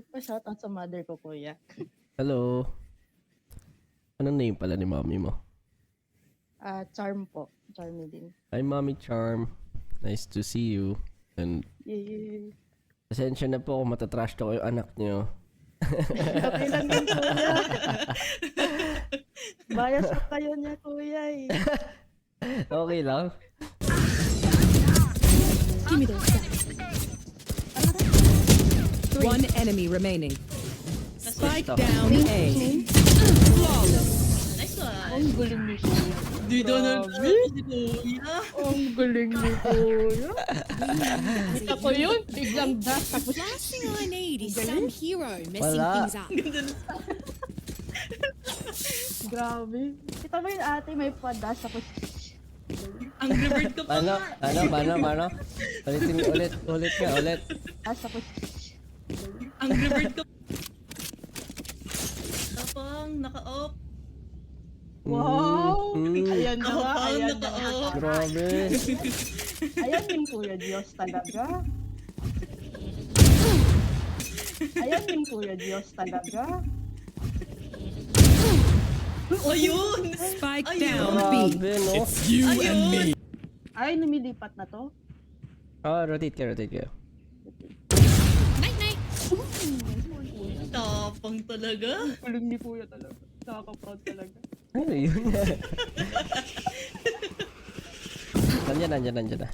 Pa-shoutout sa mother ko, kuya. Hello. Anong name pala ni mommy mo? Charm po. Charmy din. Hi, Mommy Charm. Nice to see you. And Yay. pasensya na po kung matatrash to yung anak niyo. Okay lang din, kuya. Bias pa kayo niya, kuya eh. Okay lang? Give me those stats. One enemy remaining. Spike down A. Nice one. Ang galing ni kuya. Di Donald Trump si Kuya. Ang galing ni kuya. Kita ko yun. Biglang dash. Tapos Last thing I need is some hero messing Wala. things up. Ganda na. grabe. Kita mo yun ate, may pa-dash. Tapos Ang revert ko pa nga. Paano? Ulit nga. dash. Tapos Ang revert ko. Tapang, naka-off. wow. Ayan na nga. Kapang, Ayan na nga. naka-off. Grabe. Ayan yung kuya Diyos talaga. Ayan yung kuya Diyos talaga. Ayun! Spike Ayun. down B. Grabe, no? Ayun! Ay, lumilipat na to. Oh, rotate ka. Night night. Tapang talaga. Galing ni kuya talaga. Nakaka-proud talaga. Ano yun? Nandiyan na.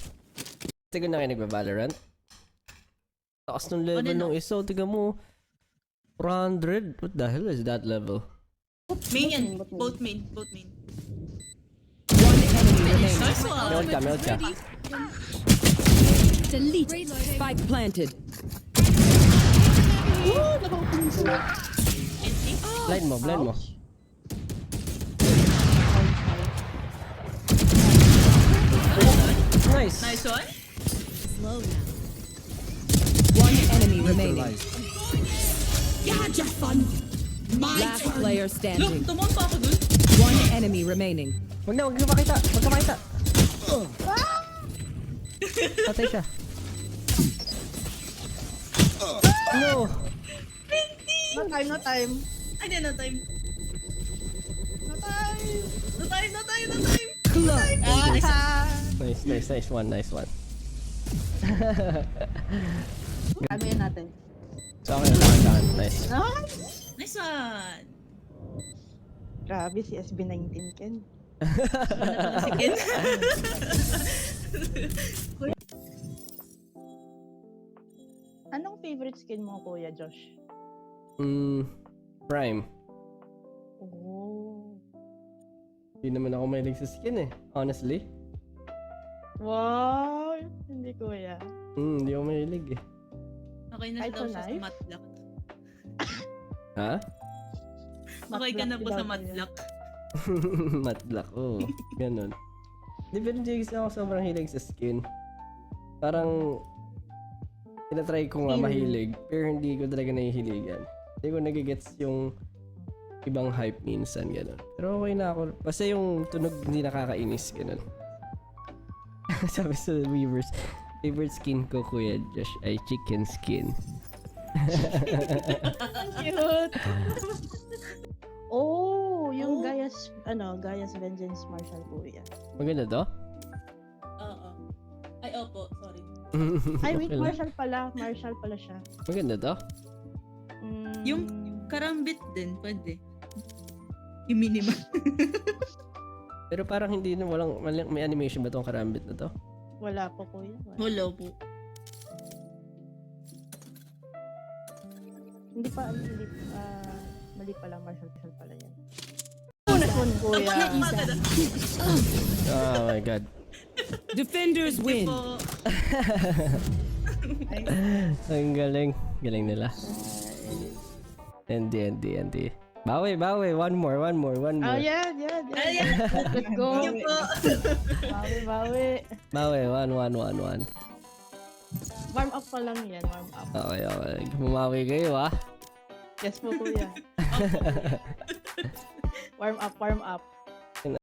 Tiga na kayo nagba-Valorant. Taas ng level Ano, ng isa. Tiga mo. 400? What the hell is that level? Main yan. Both main. Both main. One enemy remaining. Nice one. Meron ka. Delete. Spike planted. Blind mo. Nice. Nice one. Slow now. One enemy remaining. You had your fun. My Last turn. player Look, standing. tumon pa ako dun. One enemy remaining. Huwag ka makita. Patay siya. No. No time. Ay, di, no time. No time. No time. Nice one. Ano yan natin? So, okay lang. Nice. Nice. Nice one. Grabe si SB19 Ken. Sige. Anong favorite skin mo, Kuya Josh? Prime. Oh. Hindi naman ako mahilig sa skin eh. Honestly. Wow. Hindi kuya. Hindi ako mahilig eh. Okay na Kahit daw sa siya sa knife? matlock. Ha? Okay ka na po Matlock sa daw matlock. Matlock, oo. Ganon. Di pero hindi kasi ako sobrang hilig sa skin. Parang tinatry ko nga Skin. mahilig, pero hindi ko talaga nahihiligan. Hindi ko nagigets yung ibang hype minsan, gano'n. Pero okay na ako. Basta yung tunog hindi nakakainis, gano'n. Sabi sa viewers, favorite skin ko, Kuya Josh, ay chicken skin. Cute. Oh, yung Gaia's Vengeance Martial kuya. Maganda to? Oo. Ay, opo. Sorry. Ay, wait, Okay lang. Martial pala siya. Maganda to? Yung karambit din, pwede. Yung minimal. Pero parang hindi na may animation ba tong karambit na to? Wala po kuya. Wala. Hello po. Hindi pa, mali pala, Martial pala yan. Next one, kuya. Oh my god. Defenders win. Po. Ang galing. Galing nila. Hindi. Bawi. One more. Oh, yeah. Ayan. Let's go. Yun po. Bawi. Bawi, 1. Warm up pa lang yan, warm up. Okay. Bumawi kayo, ah. Yes po, kuya. Warm up.